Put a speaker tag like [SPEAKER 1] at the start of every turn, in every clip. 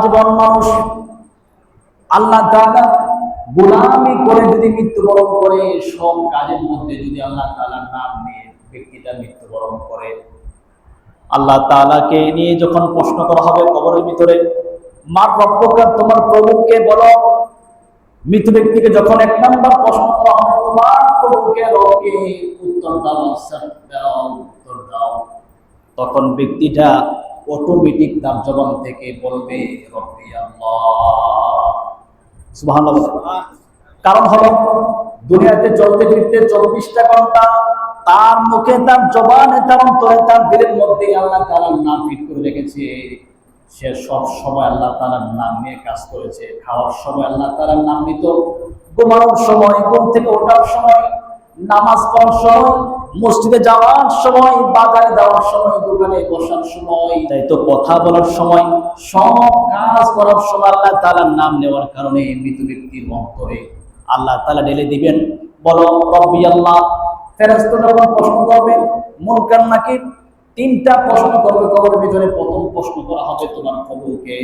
[SPEAKER 1] জীবন মানুষ আল্লাহ তাআলা গোলামি করে যদি মৃত্যুবরণ করে, সব কাজের মধ্যে যদি আল্লাহ তাআলার নাম নিয়ে ব্যক্তিটা মৃত্যুবরণ করে, আল্লাহ তাআলাকে নিয়ে যখন প্রশ্ন করা হবে কবরের ভিতরে, মার রব্বুকা, তোমার প্রভুকে বলো। মৃত ব্যক্তিকে যখন এক নাম্বার প্রশ্ন করা হবে তোমার প্রভুকে, রবকে, উত্তর দাও, উত্তর দাও, তখন ব্যক্তিটা অটোমেটিক তার জবান থেকে বলবে রব্বি আল্লাহ, সুবহানাল্লাহ। কারণ হলো দুনিয়াতে চলতে ফিরতে 24টা ঘন্টা তার মুখে, তার জবানে, তার অন্তরে, তার দিলের মধ্যে আল্লাহ তাআলার নাম ফিট করে রেখেছে। সে সব সময় আল্লাহ তাআলার নাম নিয়ে কাজ করেছে। খাওয়ার সময় আল্লাহ তাআলার নাম নিত, ঘুমানোর সময়, ঘুম থেকে ওঠার সময়, নামাজ পড়ার সময়, মসজিদে যাওয়ার সময়, বাজারে যাওয়ার সময়, দোকানে বসার সময়, তাই তো কথা বলার সময়, সব কাজ করার সময় আল্লাহ তাআলার নাম নেওয়ার কারণে মৃত ব্যক্তির অন্তরে আল্লাহ তাআলা ঢেলে দিবেন, বলো রব্বি আল্লাহ। ফেরেশতা যখন প্রশ্ন করবে মুনকার নাকির, 3টা প্রশ্ন করবে কবরের ভিতরে। প্রথম প্রশ্ন করা হবে তোমার প্রভুকে।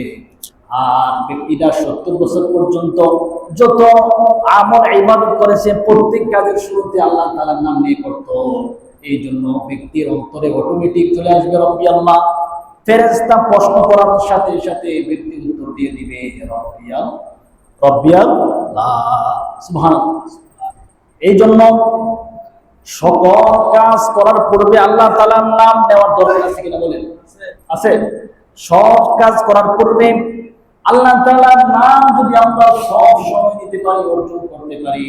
[SPEAKER 1] আর ব্যক্তিটা 70 বছর পর্যন্ত যত আমল ইবাদত করেছে প্রত্যেক কাজের শুরুতে আল্লাহ তাআলার নাম নিয়ে করত। এই জন্য ব্যক্তির অন্তরে অটোমেটিক চলে আসবে রব্বি আল্লাহ। ফেরেশতা প্রশ্ন করার সাথে সাথে ব্যক্তি উত্তর দিয়ে দিবে রব্বি আল্লাহ, সুবহানাল্লাহ। এই জন্য সকল কাজ করার পূর্বে আল্লাহ তাআলার নাম নেওয়ার দরকার আছে কিনা বলেন? আছে। সব কাজ করার পূর্বে আল্লাহ তাআলার নাম যদি আমরা সব সময় নিতে পারি, অর্জন করতে পারি,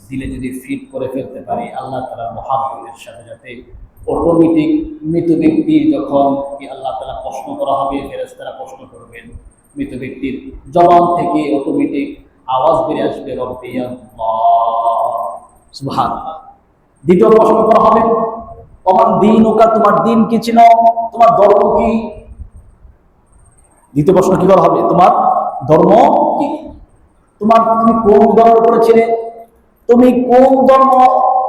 [SPEAKER 1] দিলে যদি ফিট করে ফেলতে পারি, আল্লাহ তাআলার মহব্বতের সাথে সাথে অটোমেটিক মৃত ব্যক্তির যখন আল্লাহ তাআলা প্রশ্ন করা হবে, ফেরেশতারা প্রশ্ন করবেন, মৃত ব্যক্তির জবান থেকে অটোমেটিক আওয়াজ বেরিয়ে আসবে রব্বি আল্লাহ, সুবহানাল্লাহ। দ্বিতীয় প্রশ্ন করা হবে তোমার দিন ওকা, তোমার দিন কি ছিল, তোমার ধর্ম কি। দ্বিতীয় প্রশ্ন কি করা হবে, তোমার ধর্ম কি, তুমি কোন ধর্ম করেছিলে, তুমি কোন ধর্ম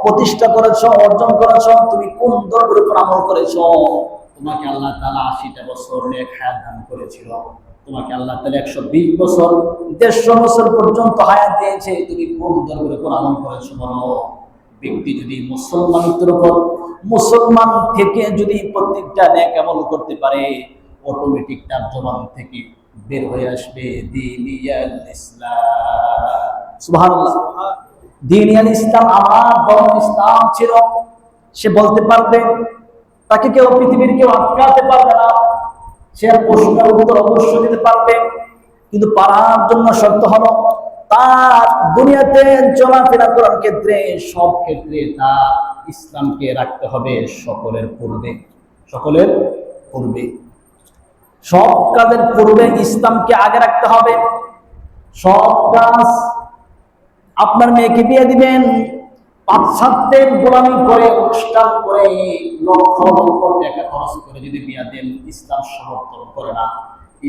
[SPEAKER 1] প্রতিষ্ঠা করেছো, অর্জন করেছো, তুমি কোন ধর্মের উপর আমল করেছো। তোমাকে আল্লাহ তাআলা 80টা বছর নেক হায়াত দান করেছিল, তোমাকে আল্লাহ তাআলা 120 বছর, 150 বছর পর্যন্ত হায়াত দিয়েছে, তুমি কোন ধর্মের উপর আমল করেছো বলো। ব্যক্তি যদি মুসলমানদের উপর, মুসলমান থেকে যদি প্রত্যেকটা নেক আমল করতে পারে, অটোমেটিক তার জবান থেকে বের হয়ে আসবে দীনিয়াল ইসলাম, সুবহানাল্লাহ। দীনিয়াল ইসলাম, আমার ধর্ম ইসলাম ছিল, সে বলতে পারবে। তাকে কেউ, পৃথিবীর কেউ আটকাতে পারবে না। সে প্রশ্নের উত্তর অবশ্যই দিতে পারবে, কিন্তু পারার জন্য শর্ত হলো তার দুনিয়াতে চলাফেরা করার ক্ষেত্রে, সব ক্ষেত্রে তার ইসলামকে রাখতে হবে সকলের পূর্বে। সকলের পূর্বে, সব কাজের পূর্বে ইসলামকে আগে রাখতে হবে। সব কাজ, আপনার মেয়েকে বিয়ে দিবেন, পাশ্চাত্যের গোলামি করে, অনুষ্ঠান করে, লক্ষ লক্ষ টাকা খরচ করে যদি বিয়ে দেন, ইসলাম সমর্থন করে না।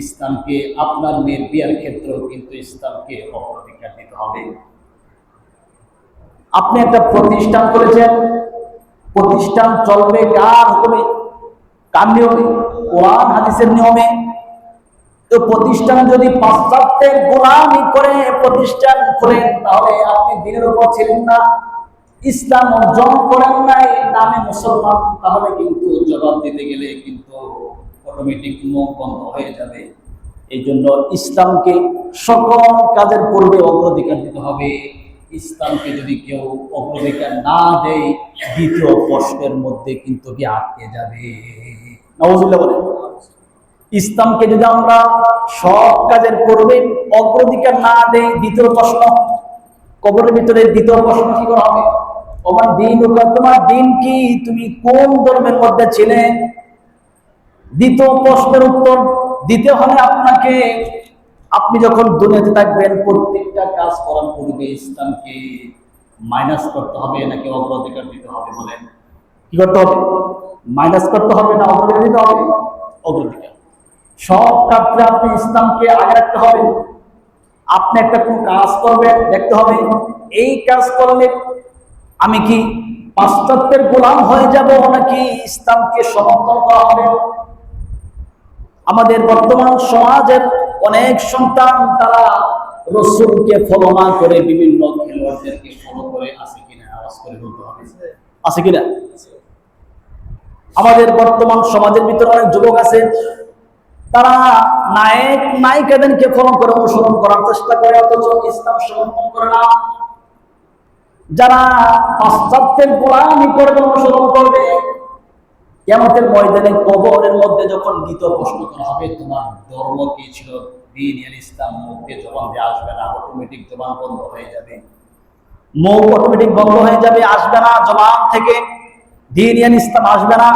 [SPEAKER 1] ইসলামকে, আপনার মেয়ের বিয়ার ক্ষেত্রেও কিন্তু ইসলামকে অগ্রাধিকার দিতে হবে। আপনি একটা প্রতিষ্ঠান করেছেন, প্রতিষ্ঠান চলবে কার হুকুমে, কার নিয়মে? কোরআন হাদিসের নিয়মে। তো প্রতিষ্ঠান যদি পাশ্চাত্যের গোলামি করে প্রতিষ্ঠান করেন, তাহলে আপনি দিনের উপর ছিলেন না, ইসলাম অর্জন করেন নাই, নামে মুসলমান, তাহলে কিন্তু জবাব দিতে গেলে কিন্তু অটোমেটিক মুখ বন্ধ হয়ে যাবে। এই জন্য ইসলামকে সকল কাজের পূর্বে অগ্রাধিকার দিতে হবে। ইসলামকে যদি কেউ অগ্রাধিকার না দেয়, দ্বিতীয় প্রশ্নের মধ্যে কিন্তু কি আটকে যাবে। নাউজুবিল্লাহ বলেন। ইসলামকে যদি আমরা সব কাজের পূর্বে অগ্রাধিকার না দেই, দ্বিতীয় প্রশ্ন কবরের ভিতরে, দ্বিতীয় প্রশ্ন কি করা হবে, তোমার দিন ওকা, তোমার দিন কি, তুমি কোন ধর্মের মধ্যে ছিলে। দ্বিতীয় প্রশ্নের উত্তর দিতে হলে আপনাকে, আপনি যখন দুনিয়াতে থাকবেন, প্রত্যেকটা কাজ করার পূর্বে ইসলামকে মাইনাস করতে হবে নাকি অগ্রাধিকার দিতে হবে বলেন? কি করতে হবে? মাইনাস করতে হবে না অগ্রাধিকার দিতে হবে? অগ্রাধিকার। সব ক্ষেত্রে আপনি ইসলামকে আগে রাখতে হবে। আপনি একটা কোন কাজ করবেন, দেখতে হবে এই কাজ করলে আমি কি পাশ্চাত্যের গোলাম হয়ে যাব নাকি ইসলামকে সমর্থন করা হবে। আমাদের বর্তমান সমাজের অনেক সন্তান তারা রাসূলকে ফলো না করে বিভিন্ন খেলোয়াড়দেরকে ফলো করে। আছে কিনা? আওয়াজ করে বলতে হবে, আছে কিনা? আমাদের বর্তমান সমাজের ভিতরে অনেক যুবক আছে, তারা নায়ক নায়িকাদেরকে ফলো করে অনুসরণ করার চেষ্টা করে, অথচ ইসলাম সমর্থন করে না। যারা পাশ্চাত্যের গোলামি করবে, অনুসরণ করবে, কিয়ামতের ময়দানে কবরের মধ্যে যখন দ্বিতীয় প্রশ্ন করা হবে, তোমার ধর্ম কি ছিল, দ্বীন ইসলাম, মুখে জবান দিয়ে আসবে না, অটোমেটিক জবান বন্ধ হয়ে যাবে, মুখ অটোমেটিক বন্ধ হয়ে যাবে, আসবে না জবান থেকে, দ্বীন ইসলাম আসবে না।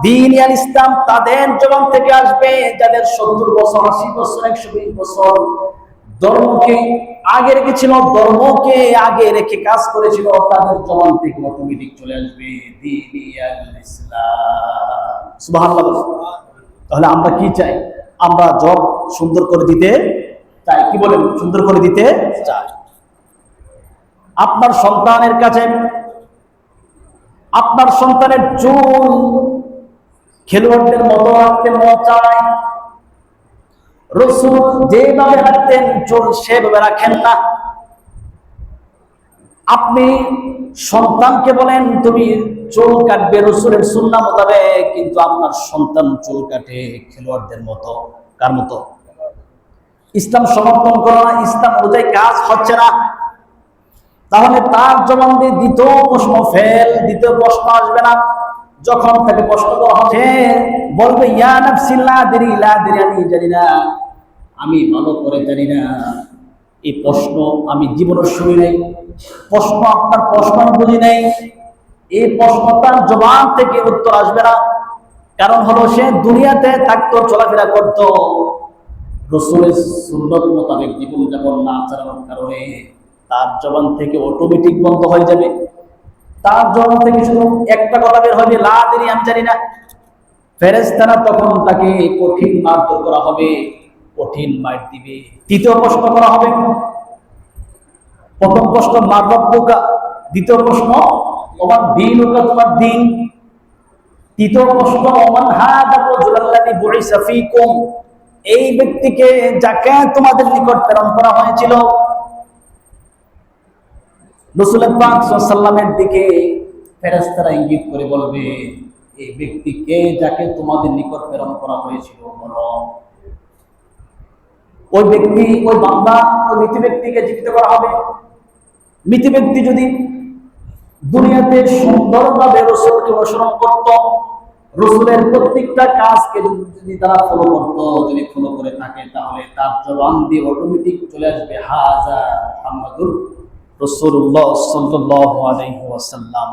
[SPEAKER 1] দ্বীন ইসলাম তাদের জবান থেকে আসবে যাদের 70 বছর, 80 বছর, 120 বছর ধর্মকে আগে রেখেছিল, ধর্মকে আগে রেখে কাজ করেছিল, তাদের জবান থেকে অটোমেটিক চলে আসবে দ্বীন ইসলাম। সুবহানাল্লাহ। তাহলে আমরা কি চাই? আমরা জব সুন্দর করে দিতে চাই। কি বলেন? সুন্দর করে দিতে চাই। আপনার সন্তানের কাছে আপনার সন্তানের চুল খেলোয়াড়দের মতো রাখতে মন চায়, রাসূল যেভাবে রাখতেন চুল সেভাবে রাখেন না। আপনি সন্তানকে বলেন তুমি চুল কাটবে রাসূলের সুন্নাহ মোতাবেক, কিন্তু আপনার সন্তান চুল কাটে খেলোয়াড়দের মতো। কার মতো? ইসলাম সমর্থন করো না, ইসলাম অনুযায়ী কাজ হচ্ছে না, তাহলে তার জবান দিয়ে দ্বিতীয় প্রশ্ন ফেল, দ্বিতীয় প্রশ্ন আসবে না। যখন তাকে প্রশ্ন করা হবে বলবে ইয়া নাফসি লা আদরি লা আদরি, আমি জানি না, আমি ভালো করে জানি না, এই প্রশ্ন আমি জীবনে শুনি নাই, প্রশ্ন আপনার প্রশ্ন আমি বুঝি নাই, এই প্রশ্ন তার জবান থেকে উত্তর আসবে না। কারণ হলো সে দুনিয়াতে থাকতো, চলাফেরা করতো, রাসূলের সুন্নাত মোতাবেক জীবনযাপন না চালানোর কারণে তার জবান থেকে অটোমেটিক বন্ধ হয়ে যাবে। তার জবান থেকে শুধু একটা কথা বের হবে, লা আদরি, আমি জানি না। ফেরেশতারা তখন তাকে কঠিন মারধর করা হবে, কঠিন মার দিবে। তৃতীয় প্রশ্ন করা হবে, প্রথম প্রশ্ন মা রব্বুকা, দ্বিতীয় প্রশ্ন ওমান দীনুকা, তোমার দ্বীন, তৃতীয় প্রশ্ন ওমান হাদা রাজুলাল্লাযী বুইসা ফীকুম, এই ব্যক্তিকে যাকে তোমাদের নিকট প্রেরণ করা হয়েছিল। রাসূল পাক সাল্লাল্লাহু আলাইহি ওয়াসাল্লামের দিকে ফেরেশতারা ইঙ্গিত করে বলবে, এই ব্যক্তিকে যাকে তোমাদের নিকট প্রেরণ করা হয়েছিল বলো। ওই ব্যক্তি, ওই বান্দা, ওই মৃত ব্যক্তিকে জীবিত করা হবে। মৃত ব্যক্তি যদি দুনিয়াতে সুন্দরভাবে রাসূলকে অনুসরণ করত, রাসূলের প্রত্যেকটা কাজকে যদি তারা ফলো করত, যদি ফলো করে থাকে, তাহলে তার জবান দিয়ে অটোমেটিক চলে আসবে হাজা মুহাম্মাদুর রাসূলুল্লাহ সাল্লাল্লাহু আলাইহি ওয়াসাল্লাম।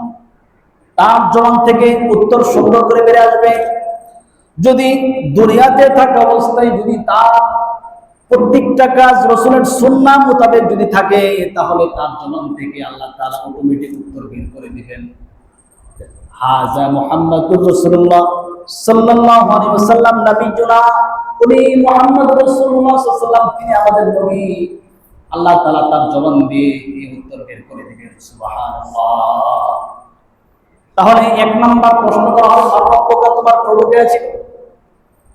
[SPEAKER 1] তার জবান থেকে উত্তর সুন্দর করে বেরিয়ে আসবে। যদি দুনিয়াতে থাকা অবস্থায় যদি তার প্রত্যেকটা কাজ রাসূলের সুন্নাহ মোতাবেক যদি থাকে, তাহলে তার জবান থেকে আল্লাহ তাআলা অটোমেটিক উত্তর বের করে দিবেন, হাজা মুহাম্মাদুর রাসূলুল্লাহ সাল্লাল্লাহু আলাইহি ওয়াসাল্লাম নবীজুনা, উনি মুহাম্মদ রাসূলুল্লাহ সাল্লাল্লাহু আলাইহি ওয়াসাল্লাম, তিনি আমাদের নবী। আল্লাহ তাআলা তার জবান দিয়ে এই উত্তর বের করে দিবেন। সুবহানাল্লাহ। তাহলে এক নাম্বার প্রশ্ন করা হবে, আর রব্বুকা, তোমার প্রভুকে আছে,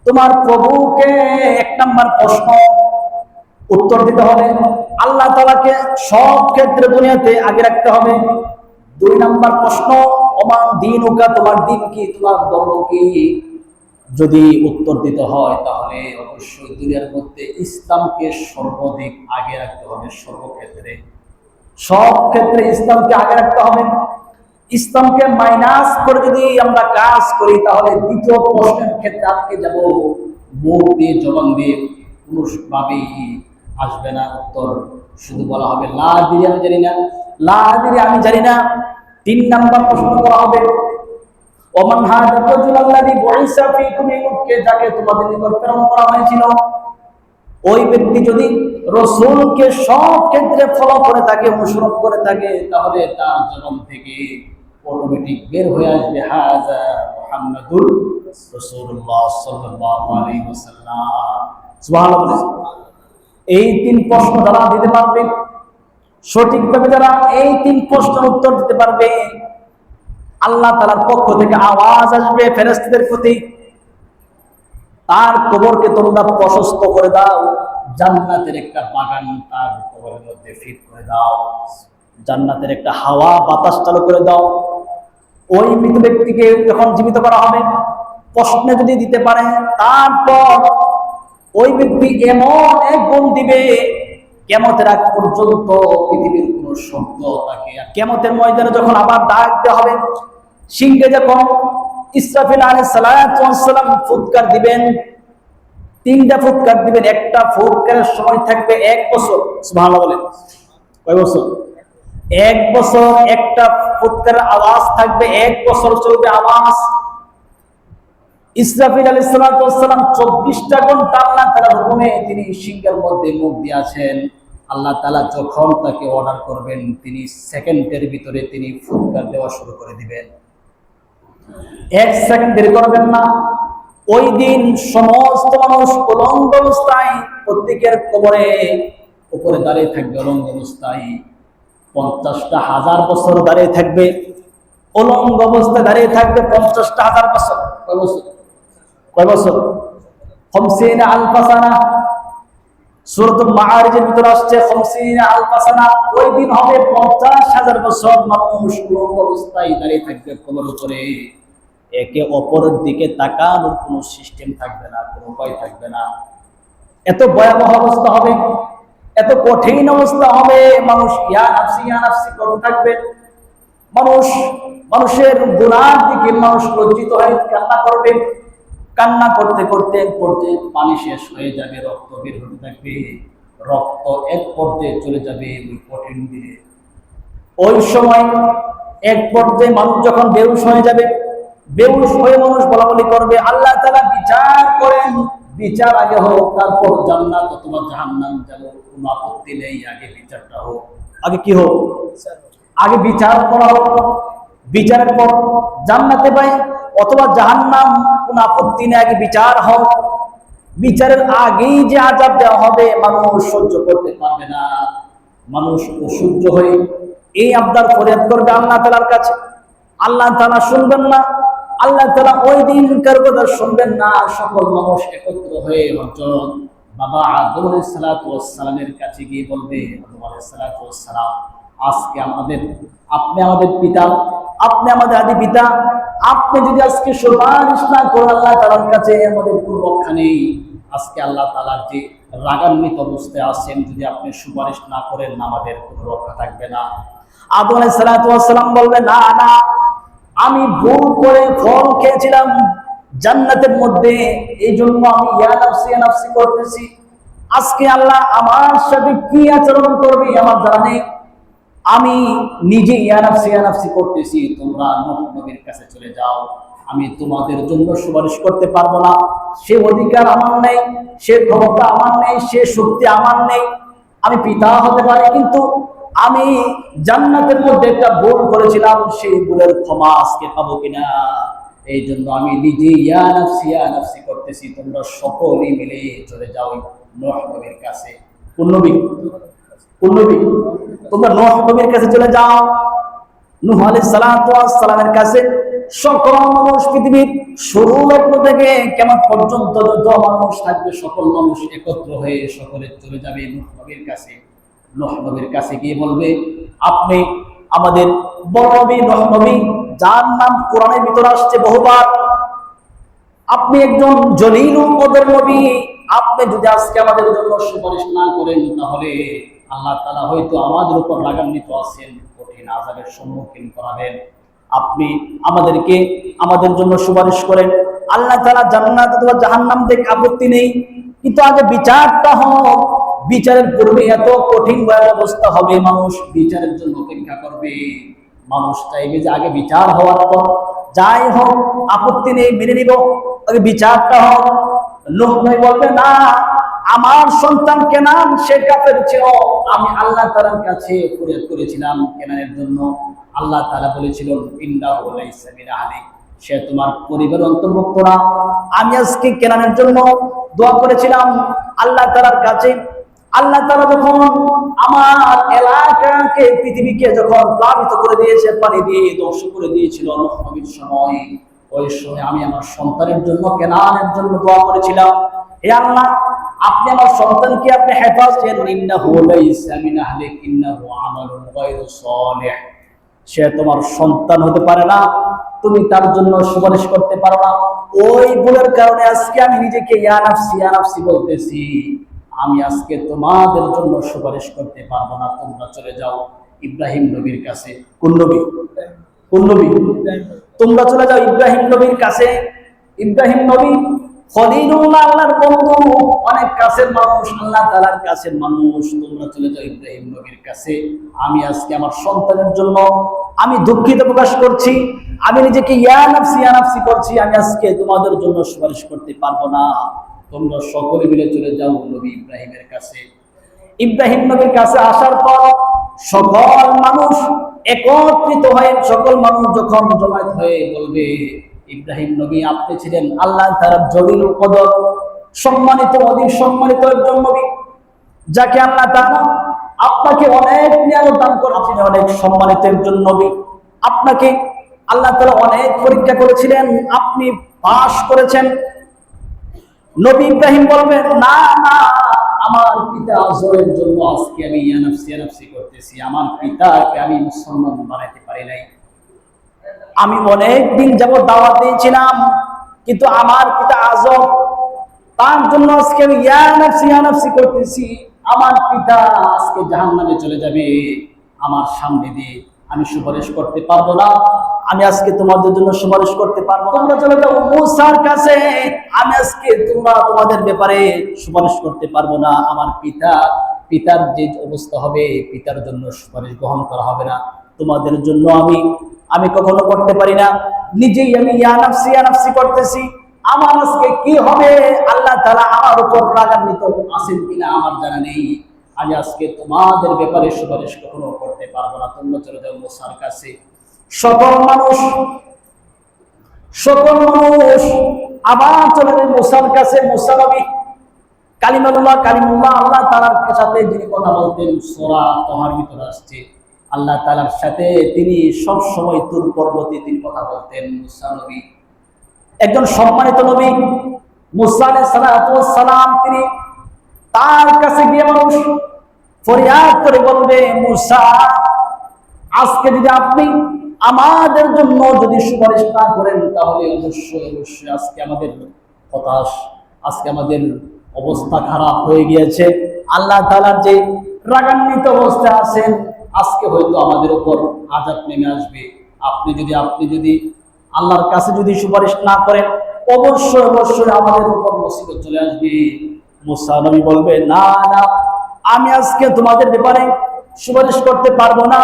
[SPEAKER 1] তোমার প্রভুকে এক নাম্বার প্রশ্ন উত্তর দিতে হবে। আল্লাহ তাআলাকে সব ক্ষেত্রে দুনিয়াতে আগে রাখতে হবে। দুই নাম্বার প্রশ্ন ওমান দীনুকা, তোমার দ্বীন কি, তোমার ধর্ম কি। যদি উত্তর দিতে হয় তাহলে অবশ্যই দুনিয়ার মধ্যে ইসলামকে সর্বাধিক আগে রাখতে হবে। সর্বক্ষেত্রে, সব ক্ষেত্রে ইসলামকে আগে রাখতে হবে। ইসলামকে মাইনাস করে যদি আমরা কাজ করি, তাহলে দ্বিতীয় প্রশ্নের ক্ষেত্রে আটকে যাব, মুখ দিয়ে জবান দিয়ে কোনোভাবেই আসবে না উত্তর, শুধু বলা হবে লা আদরি, আমি জানি না, লা আদরি, আমি জানি না। তিন নাম্বার প্রশ্ন করা হবে ওমান হাদা রাজুলাল্লাযী বুইসা ফীকুম, এই লোককে যাকে তোমাদের নিকট প্রেরণ করা হয়েছিল। ওই ব্যক্তি যদি রাসূলকে সব ক্ষেত্রে ফলো করে থাকে, অনুসরণ করে থাকে, তাহলে তার জবান থেকে অটোমেটিক বের হয়ে আসবে হাজা মুহাম্মাদুর রাসূলুল্লাহ সাল্লাল্লাহু আলাইহি ওয়াসাল্লাম। সুবহানাল্লাহ। এই তিন প্রশ্ন যারা দিতে পারবে সঠিকভাবে, যারা এই তিন প্রশ্নের উত্তর দিতে পারবে, আল্লাহ তাআলার পক্ষ থেকে আওয়াজ আসবে ফেরেশতাদের প্রতি, তার কবরকে তোমরা প্রশস্ত করে দাও, জান্নাতের একটা বাগান তার কবরের মধ্যে ফিট করে দাও, জান্নাতের একটা হাওয়া বাতাস চালু করে দাও। ওই মৃত ব্যক্তিকে যখন জীবিত করা হবে, প্রশ্নে যদি দিতে পারে, তারপর ওই ব্যক্তি এমন এক গুণ দিবে, কিয়ামতের আগ পর্যন্ত পৃথিবীর কোন শব্দ তাকে, কিয়ামতের ময়দানে যখন আবার ডাক দেওয়া হবে, সিংহে যখন ইসরাফিল আলাইহিস সালাম ফুৎকার দিবেন, 3টা ফুৎকার দিবেন, একটা ফুৎকারের সময় থাকবে 1 বছর। সুবহানাল্লাহ বলেন, কয় বছর? 1 বছর। একটা ফুৎকারের আওয়াজ থাকবে, 1 বছর চলবে আওয়াজ। ইসরাফিল আলাইহিস সালাম 24টা ঘন্টা আল্লাহ তাআলার হুকুমে তিনি সিংহের মধ্যে মুখ দিয়ে আছেন। আল্লাহ তাআলা যখন তাকে অর্ডার করবেন, তিনি সেকেন্ডের ভিতরে তিনি ফুৎকার দেওয়া শুরু করে দিবেন। 1 সেকেন্ড দেরি করবেন না। ওই দিন সমস্ত মানুষ উলঙ্গ অবস্থায় প্রত্যেকের কবরে উপরে দাঁড়িয়ে থাকবে, উলঙ্গ অবস্থায়। 50টা হাজার বছর দাঁড়িয়ে থাকবে, উলঙ্গ অবস্থায় দাঁড়িয়ে থাকবে 50টা হাজার বছর। কয় বছর? কয় বছর? 50 আলফা সানা। সূরাতুল মাআরিজের ভিতরে আসছে 50 আলফা সানা। ওই দিন হবে 50,000 বছর মানুষ উলঙ্গ অবস্থায় দাঁড়িয়ে থাকবে কবর উপরে। একে অপরের দিকে তাকানোর কোনো সিস্টেম থাকবে না, কোনো উপায় থাকবে না। এত ভয়াবহ অবস্থা হবে, এত কঠিন অবস্থা হবে, মানুষ ইয়া নাফসি করতে থাকবে। মানুষের গুনার দিকে মানুষ লজ্জিত হয়ে কান্না করবে। কান্না করতে করতে এক পর্যায়ে পানি শেষ হয়ে যাবে, রক্ত বের হতে থাকবে। রক্ত এক পর্যায়ে চলে যাবে ওই কঠিন দিনে। ওই সময় এক পর্যায়ে মানুষ যখন বেহুশ হয়ে যাবে, বেহুশ হয়ে মানুষ বলাবলি করবে, আল্লাহ তাআলা বিচার করেন, বিচার আগে হোক, তারপর জান্নাত অথবা জাহান্নাম যাব, কোনো আপত্তি নেই, আগে বিচারটা হোক। আগে কি হোক? আগে বিচার করা হোক, বিচারের পর জান্নাতে পাই অথবা জাহান্নাম, কোনো আপত্তি নেই, আগে বিচার হোক। বিচারের আগেই যে আযাব দেওয়া হবে, মানুষ সহ্য করতে পারবে না। মানুষ অসহ্য হয়ে এই আবদার ফরিয়াদ করবে আল্লাহ তাআলার কাছে। আল্লাহ তাআলা শুনবেন না, আল্লাহ তাআলা ওই দিন কার কথা শুনবেন না। সকল মানুষ একত্র হয়ে হযরত বাবা আদম আলাইহিস সালামের কাছে গিয়ে বলবে, আদম আলাইহিস সালাম, আজকে আপনি আমাদের পিতা, আপনি আমাদের আদি পিতা, আপনি যদি আজকে সুপারিশ না করেন আল্লাহ তাআলার কাছে, আমাদের কোনো রক্ষা নেই। আজকে আল্লাহ তাআলার যে রাগান্বিত অবস্থায় আছেন, যদি আপনি সুপারিশ না করেন আমাদের কোনো রক্ষা থাকবে না। আদম আলাইহিস সালাম বলবে, না না, আমি ভুল করে ফল খেয়েছিলাম জান্নাতের মধ্যে, এই জন্য আমি ইয়া নাফসি করতেছি। আজকে আল্লাহ আমার সাথে কি আচরণ করবে আমার জানা নেই, আমি নিজে ইয়া নাফসি করতেছি। তোমরা নূহ নবীর কাছে চলে যাও, আমি তোমাদের জন্য সুপারিশ করতে পারবো না। সে অধিকার আমার নেই, সে ক্ষমতা আমার নেই, সে শক্তি আমার নেই। আমি পিতা হতে পারি, কিন্তু আমি জান্নাতের মধ্যে একটা ভুল করেছিলাম, সেই ভুলের ক্ষমা আজকে পাবো কিনা, এই জন্য আমি নিজে ইয়া নাফসি করতেছি। তোমরা সকলেই মিলে চলে যাও নূহ নবীর কাছে। কোন নবী? তোমরা নূহ নবীর কাছে চলে যাও। নূহ আলাইহিস সালামের কাছে সকল মানুষ, পৃথিবীর শুরু লগ্ন থেকে কিয়ামত পর্যন্ত যত মানুষ থাকবে, সকল মানুষ একত্র হয়ে সকলে চলে যাবে নূহ নবীর কাছে। নূহ নবীর কাছে গিয়ে বলবে, আপনি আমাদের বড় নবী নূহ নবী, যার নাম কোরআনের ভিতরে আসছে বহুবার, আপনি একজন জলিলুল কদর নবী। আপনি যদি আজকে আমাদের জন্য সুপারিশ না করেন, তাহলে আল্লাহ তাআলা হয়তো আমাদের উপর রাগান্বিত আছেন, কঠিন আযাবের সম্মুখীন করাবেন। আপনি আমাদের জন্য সুপারিশ করেন। আল্লাহ তাআলা জান্নাত অথবা জাহান্নাম দেখে আপত্তি নেই, কিন্তু আগে বিচারটা হোক। বিচারের পূর্বে এত কঠিন অবস্থা হবে, মানুষ বিচারের জন্য অপেক্ষা করবে। মানুষ চাইবে যে আগে বিচার হওয়ার পর যাই হোক আপত্তি নেই, মেনে নিব, আগে বিচারটা হোক। নূহ নবী বলবে, না, আমার সন্তান কেনান সে কাফের ছিল, আমি আল্লাহ তাআলার কাছে ফরিয়াদ করেছিলাম কেনানের জন্য। আল্লাহ তাআলা বলেছিলেন, ইন্নাহু লাইসা মিন আহলিক, সে তোমার পরিবারের অন্তর্ভুক্ত না। আমি আজকে কেনানের জন্য দোয়া করেছিলাম আল্লাহ তাআলার কাছে। আল্লাহ তাআলা যখন আমার এলাকাকে, পৃথিবীকে যখন প্লাবিত করে দিয়েছে, পানি দিয়ে ধ্বংস করে দিয়েছিল নূহ নবীর সময়, ওই সময় আমি আমার সন্তানের জন্য, কেনানের জন্য দোয়া করেছিলাম, হে আল্লাহ আপনি আমার সন্তানকে আপনি হেফাজত করেন, ইন্নাহু লাইসা মিন আহলিক ইন্নাহু আমালুন গায়রু সালিহ। সে তোমার সন্তান হতে পারে না, তুমি তার জন্য সুপারিশ করতে পারো না। ওই ভুলের কারণে আজকে আমি নিজেকে ইয়া নাফসি বলতেছি, আমি আজকে তোমাদের জন্য সুপারিশ করতে পারবো না, তোমরা চলে যাও ইব্রাহিম নবীর কাছে। কোন নবী? কোন নবী? তোমরা চলে যাও ইব্রাহিম নবীর কাছে। ইব্রাহিম নবী খলিলুল্লাহ, আল্লাহর বন্ধু, অনেক কাছের মানুষ, আল্লাহ তাআলার কাছের মানুষ। তোমরা চলে যাও ইব্রাহিম নবীর কাছে। আমি আজকে আমার সন্তানের জন্য আমি দুঃখিত প্রকাশ করছি, আমি নিজেকে ইয়া নাফসি করছি, আমি আজকে তোমাদের জন্য সুপারিশ করতে পারবো না। তোমরা সকলে মিলে চলে যাও নবী ইব্রাহিমের কাছে। ইব্রাহিম নবীর কাছে আসার পর সকল মানুষ একত্রিত হয়ে, সকল মানুষ যখন জমায়েত হয়ে বলবে, ইব্রাহিম নবী আপনি ছিলেন আল্লাহ তাআলার জলিল কদর, সম্মানিত, অধিক সম্মানিত একজন নবী, যাকে আল্লাহ তাআলা আপনাকে অনেক নিয়ামত দান করেছেন, অনেক সম্মানিত একজন নবী। আপনাকে আল্লাহ তাআলা অনেক পরীক্ষা করেছিলেন, আপনি পাশ করেছেন। নবী ইব্রাহিম বলবেন, না না, আমার পিতা আজরের জন্য আজকে আমি ইয়া নাফসি করতেছি। আমার পিতাকে আমি মুসলমান বানাইতে পারি নাই। আমি অনেক দিন যাবত দাওয়াত দিয়েছিলাম, কিন্তু আমার পিতা আজর, তার জন্য আজকে আমি ইয়া নাফসি করতেছি। আমার পিতা আজকে জাহান্নামে চলে যাবে, আমার সামনে দিয়ে আমি সুপারিশ করতে পারবো না। আমি আজকে তোমাদের জন্য সুপারিশ করতে পারবো না। তোমরা চলে যাও মূসার কাছে, আমি আজকে তোমাদের ব্যাপারে সুপারিশ করতে পারবো না। আমার পিতার যে অবস্থা হবে, পিতার জন্য সুপারিশ গ্রহণ করা হবে না। তোমাদের জন্য আমি কখনো করতে পারি না। নিজেই আমি ইয়া নাফসি করতেছি। আমার আজকে কি হবে, আল্লাহ তাআলা আমার উপর রাগান্বিত আছেন কিনা আমার জানা নেই। আমি আজকে তোমাদের ব্যাপারে সুপারিশ কখনো করতে পারবো না। তোমরা চলে যাও মূসার কাছে। সকল মানুষ আবার চলে যায় মূসার কাছে। মূসা নবী কালিমুল্লাহ আল্লাহ তাআলার সাথে যিনি কথা বলতেন, সূরা তাহার ভিতরে আসছে, আল্লাহ তাআলার সাথে তিনি সব সময় তুর পর্বতে তিনি কথা বলতেন। মূসা নবী একজন সম্মানিত নবী। মূসা আলাইহিস সালাতু ওয়াস সালাম, তিনি তার কাছে গিয়ে মানুষ ফরিয়াদ করে বলবে, মূসা আজকে যদি আপনি আমাদের জন্য যদি সুপারিশ না করেন, তাহলে অবশ্যই আজকে আমাদের হতাশ, আজকে আমাদের অবস্থা খারাপ হয়ে গিয়েছে। আল্লাহ তাআলার যে রাগান্বিত অবস্থা আছেন, আজকে হয়তো আমাদের উপর আযাব নেমে আসবে। আপনি যদি আল্লাহর কাছে যদি সুপারিশ না করেন, অবশ্যই আমাদের উপর মুসিবত চলে আসবে। মূসা নবী বলবে, না না, আমি আজকে তোমাদের ব্যাপারে সুপারিশ করতে পারবো না।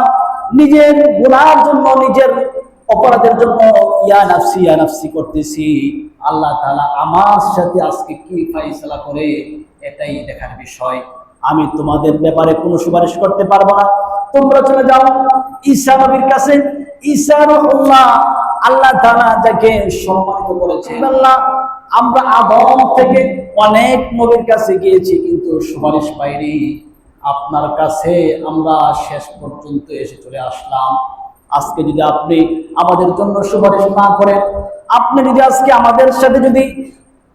[SPEAKER 1] নিজের গুনাহের জন্য, নিজের অপরাধের জন্য ইয়া নাফসি করতেছি। আল্লাহ তাআলা আমার সাথে আজকে কি ফায়সালা করে, এটাই দেখার বিষয়। আমি তোমাদের ব্যাপারে কোনো সুপারিশ করতে পারবো না। তোমরা চলে যাও ঈসা নবীর কাছে। ঈসা রাহমাতুল্লাহ, আল্লাহ তাআলা যাকে সম্মানিত করেছেন। আল্লাহ, আমরা আদম থেকে অনেক নবীর কাছে গিয়েছি, কিন্তু সুপারিশ পাইনি। আপনার কাছে আমরা শেষ পর্যন্ত এসে চলে আসলাম। আজকে যদি আপনি আমাদের জন্য সুপারিশ না করেন, আপনি যদি আজকে আমাদের সাথে যদি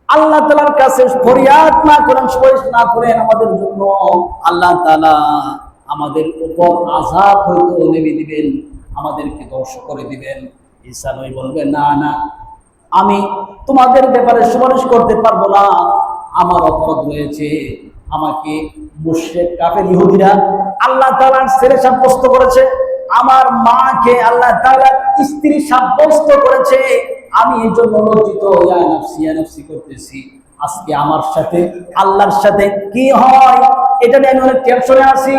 [SPEAKER 1] আল্লাহ তাআলার কাছে ফরিয়াদ না করেন, সুপারিশ না করেন আমাদের জন্য, আল্লাহ তাআলা আমাদের উপর আযাব হয়তো নেমে দিবেন, আমাদেরকে ধ্বংস করে দিবেন। ঈসা নবী বলবেন, না না, আমি তোমাদের ব্যাপারে সুপারিশ করতে পারবো না। আমার অপরাধ রয়েছে। আমাকে মুশরিক কাফের ইহুদিরা আল্লাহ তাআলার ছেলে সাব্যস্ত করেছে, আমার মাকে আল্লাহ তাআলার স্ত্রী সাব্যস্ত করেছে। আমি এই জন্য লজ্জিত, ইয়া নাফসি করতেছি। আজকে আমার সাথে আল্লাহর সাথে কি হয়, এটা নিয়ে আমি অনেক টেনশনে আছি।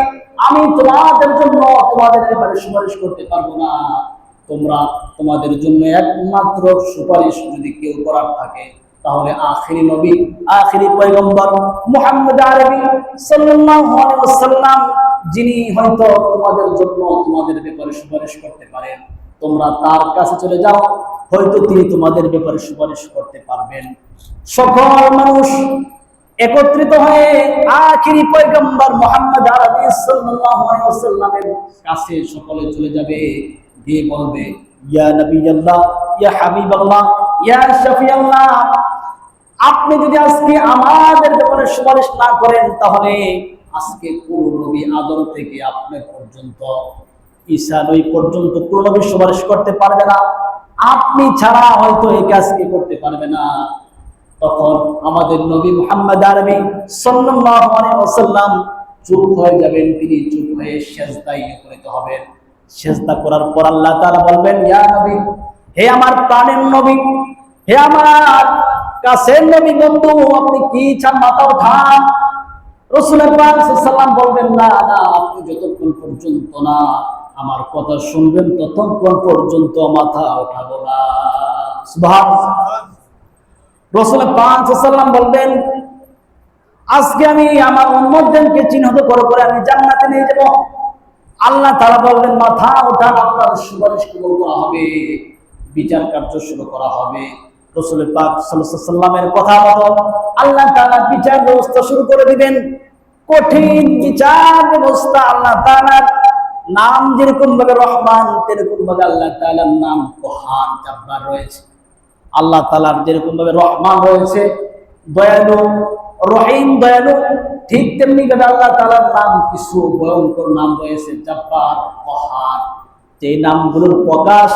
[SPEAKER 1] আমি তোমাদের জন্য তোমাদের ব্যাপারে সুপারিশ করতে পারবো না। তোমাদের জন্য একমাত্র সুপারিশ যদি কেউ করার থাকে, তাহলে আখিরি নবী, আখিরি পয়গম্বর মুহাম্মদ আরবি সাল্লাল্লাহু আলাইহি ওয়াসাল্লাম, যিনি হয়তো তোমাদের জন্য তোমাদের ব্যাপারে সুপারিশ করতে পারেন। তোমরা তার কাছে চলে যাও, হয়তো তিনি তোমাদের ব্যাপারে সুপারিশ করতে পারবেন। সকল মানুষ একত্রিত হয়ে আখিরি পয়গম্বর মুহাম্মদ আরবি সাল্লাল্লাহু আলাইহি ওয়াসাল্লামের কাছে সকলে চলে যাবে, গিয়ে বলবে, ইয়া নবী আল্লাহ, ইয়া হাবিব আল্লাহ, ইয়া শাফিআল্লাহ, আপনি যদি আজকে আমাদের ব্যাপারে সুপারিশ না করেন তাহলে আজকে কোন নবী আদম থেকে আপনি পর্যন্ত, ঈসা নবী পর্যন্ত কোন নবী সুপারিশ করতে পারবে না, আপনি ছাড়া হয়তো এই কাজকে করতে পারবে না। তখন আমাদের নবী মুহাম্মদ আরবি সাল্লাল্লাহু আলাইহি ওয়াসাল্লাম চুপ হয়ে যাবেন, তিনি চুপ হয়ে সিজদায় উপনীত হবেন। সিজদা করার পর আল্লাহ তাআলা বলবেন, ইয়া নবী, হে আমার প্রাণের নবী, হে আমার কাছের নবী বন্ধু, আপনি কি চান মাথা উঠান। রাসূল পাক সাল্লাল্লাহু আলাইহি ওয়াসাল্লাম বলবেন, না না, আপনি যতক্ষণ পর্যন্ত না আমার কথা শুনবেন ততক্ষণ পর্যন্ত মাথা উঠাবো না। সুবহানাল্লাহ। রাসূল পাক সাল্লাল্লাহু আলাইহি ওয়াসাল্লাম বলবেন, আজকে আমি আমার উম্মতদেরকে চিহ্নিত করে করে আমি জান্নাতে নিয়ে যাব। আল্লাহ তাআলা বলবেন, মাথা উঠান, আপনার সুপারিশ কবুল করা হবে, বিচার কার্য শুরু করা হবে। রাসূল পাক সাল্লাল্লাহু আলাইহি ওয়াসাল্লামের কথা মতো আল্লাহ তাআলা বিচার ব্যবস্থা শুরু করে দিবেন। কঠিন বিচার ব্যবস্থা। আল্লাহ তাআলার নাম যেরকম ভাবে রহমান, তেরকম ভাবে আল্লাহ তাআলার নাম কহার, জব্বার রয়েছে। আল্লাহ তাআলার যেরকম ভাবে রহমান রয়েছে, দয়ালু, রহিম, দয়ালু, ঠিক তেমনি ভাবে আল্লাহ তাআলার নাম কিছু ভয়ঙ্কর নাম রয়েছে, জব্বার, কহার। যেই নামগুলোর প্রকাশ,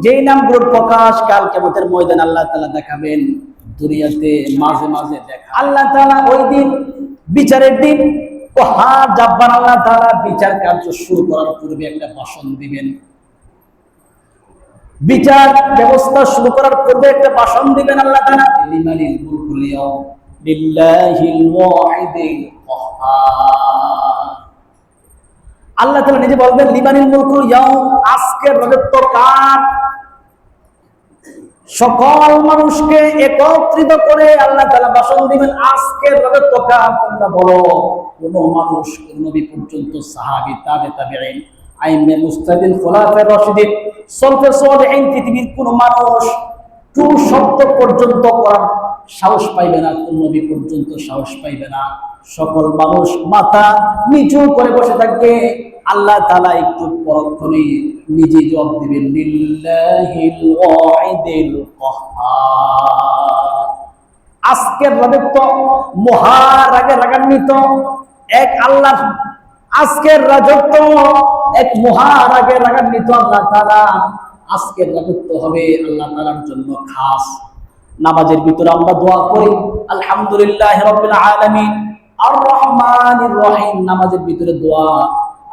[SPEAKER 1] যেই নামগুলোর প্রকাশ কাল কিয়ামতের ময়দানে আল্লাহ তাআলা দেখাবেন, দুনিয়াতে মাঝে মাঝে দেখা। আল্লাহ তাআলা ওই দিন, বিচারের দিন, কহার, জব্বার, আল্লাহ তাআলা বিচার কার্য শুরু করার পূর্বে একটা ভাষণ দিবেন। বিচার ব্যবস্থা শুরু করার পূর্বে একটা ভাষণ দিবেন আল্লাহ তাআলা, লিমানিল মুলকুল ইয়াউম লিল্লাহিল ওয়াহিদিল কাহ্হার। আল্লাহ তাআলা নিজে বলবেন, লিমানিল মুলকুল ইয়াউম, আজকের রাজত্ব কার? সকল মানুষকে একত্রিত করে আল্লাহ তাআলা ভাষণ দিবেন, আজকের রাজত্ব কার তোমরা বলো। কোন মানুষ, কোন নবী পর্যন্ত, সাহাবী, তাবেঈন, আইম্মে মুজতাহিদিন, খুলাফায়ে রাশিদিন, সলফে সালেহিন, পৃথিবীর কোন মানুষ টু শব্দ পর্যন্ত করার সাহস পাইবে না, কোন নবী পর্যন্ত সাহস পাইবে না। সকল মানুষ মাথা নিচু করে বসে থাকবে। আল্লাহ তাআলা একটু পরক্ষণে নিজে জবাব দিবেন, লিল্লাহিল ওয়াহিদিল কাহ্হার। আজকের রাজত্ব মহারাগে রাগান্বিত এক আল্লাহ, আজকের রাজত্ব এক মহারাগে রাগান্বিত আল্লাহ তাআলা। আজকের রাজত্ব হবে আল্লাহ তাআলার জন্য খাস। নামাজের ভিতরে আমরা দোয়া করি, আলহামদুলিল্লাহি রাব্বিল আলামিন আর রহমানির রহিম। নামাজের ভিতরে দোয়া,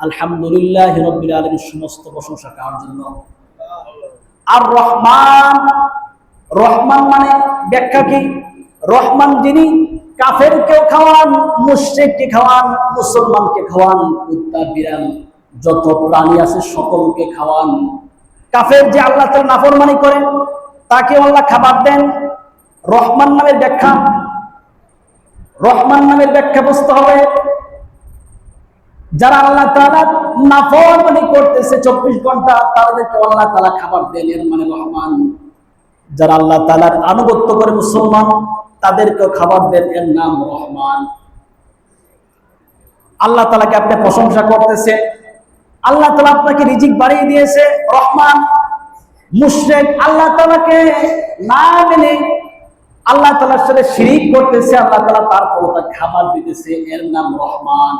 [SPEAKER 1] আলহামদুলিল্লাহি রাব্বিল আলামিন, সমস্ত প্রশংসা কার জন্য? আর রহমান, রহমান মানে ব্যাখ্যা কি? রহমান যিনি কাফেরকেও খাওয়ান, মুশরিককে খাওয়ান, মুসলমানকে খাওয়ান, কুত্তা, বিড়াল, যত প্রাণী আছে সকলকে খাওয়ান। কাফের যে আল্লাহ তাআলার নাফরমানি করে তাকে আল্লাহ খাবার দেন। রহমান নামের ব্যাখ্যা, রহমান নামের ব্যাখ্যা বুঝতে হবে, যারা আল্লাহ তাআলার নাফরমানি করতেছে 24 ঘন্টা তাদেরকে আল্লাহ তাআলা খাবার দেন, এর মানে রহমান। যারা আল্লাহ তাআলার আনুগত্য করে মুসলমান, তাদেরকে খাবার দেন, এর নাম রহমান। আল্লাহ তাআলাকে আপনি প্রশংসা করতেছে, আল্লাহ তাআলা আপনাকে রিজিক বাড়িয়ে দিয়েছে, রহমান। মুশরিক আল্লাহ তাআলাকে না মেনে আল্লাহ তাআলার সাথে শিরিক করতেছে, আল্লাহ তাআলা তারপর তার খাবার দিতেছে, এর নাম রহমান।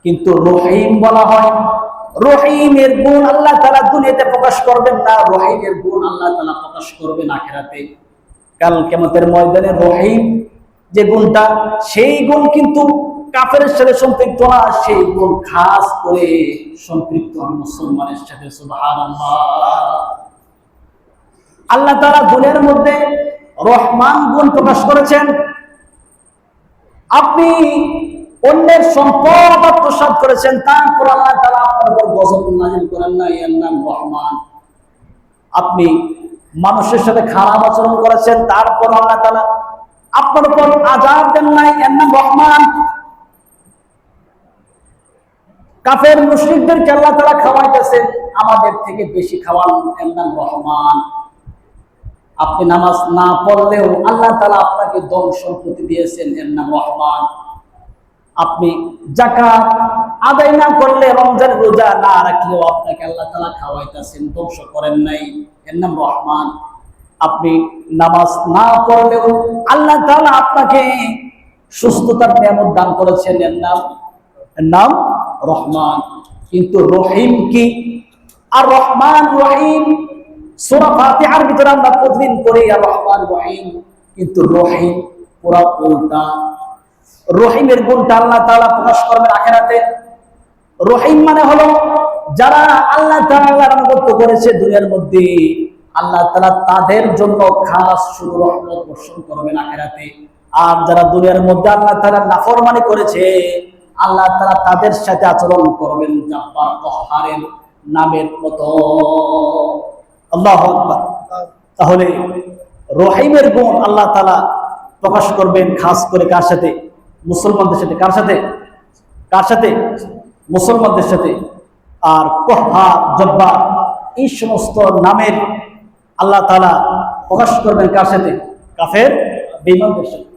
[SPEAKER 1] কিন্তু রহিম বলা হয়, রহিমের গুণ আল্লাহ তাআলা দুনিয়াতে প্রকাশ করবেন না, রহিমের গুণ আল্লাহ তাআলা প্রকাশ করবেন আখিরাতে। কাল কিয়ামতের ময়দানে রহিম যে গুণটা, সেই গুণ কিন্তু কাফেরের সাথে সম্পৃক্ত না, সেই গুণ খাস করে সম্পৃক্ত মুসলমানের সাথে। সুবহানাল্লাহ। আল্লাহ তাআলা গুণের মধ্যে রহমান গুণ প্রকাশ করেছেন। আপনি অন্যের সম্পদ আত্মসাৎ করেছেন, তারপর আল্লাহ তাআলা আপনার উপর গজব নাযিল করেন না, এর নাম রহমান। আপনি মানুষের সাথে খারাপ আচরণ করেছেন, তারপর আল্লাহ তাআলা আপনার উপর আযাব দেন নাই, এর নাম রহমান। কাফের মুশরিকদেরকে আল্লাহ তাআলা খাওয়াইতেছেন, আমাদের থেকে বেশি খাওয়ান, এর নাম রহমান। আপনি নামাজ না পড়লেও আল্লাহ তাআলা আপনাকে ধন সম্পত্তি দিয়েছেন, এর নাম রহমান। আপনি যাকাত আদায় না করলে, রমজান রোজা না রাখলেও আপনাকে আল্লাহ তাআলা খাওয়াইতেছেন, ধ্বংস করেন নাই, এর নাম রহমান। আপনি নামাজ না পড়লেও আল্লাহ তাআলা আপনাকে সুস্থতার নিয়ামত দান করেছেন, এর নাম রহমান। কিন্তু রহিম কি? আর রহমান রহিম সূরা ফাতিহার ভিতরে আমরা প্রতিদিন পড়ি আর রহমান রহিম, কিন্তু রহিম পুরা উল্টা। রহিমের গুণটা আল্লাহ তাআলা প্রকাশ করবেন আখিরাতে। রহিম মানে হলো যারা আল্লাহ তাআলার আনুগত্য করেছে দুনিয়ার মধ্যে, আল্লাহ তাআলা তাদের জন্য খাস শুধু রহমত বর্ষণ করবেন আখিরাতে। আর যারা দুনিয়ার মধ্যে আল্লাহ তাআলার নাফরমানি করেছে, আল্লাহ তাআলা তাদের সাথে আচরণ করবেন জাব্বার কাহ্হারের নামের মতো। আল্লাহু আকবার। তাহলে রহিমের গুণ আল্লাহ তাআলা প্রকাশ করবেন খাস করে কার সাথে? মুসলমানদের সাথে। কার সাথে? কার সাথে? মুসলমানদের সাথে। আর কাহ্হার, জব্বার, এই সমস্ত নামের আল্লাহ তাআলা প্রকাশ করবেন কার সাথে? কাফের বেঈমানদের সাথে।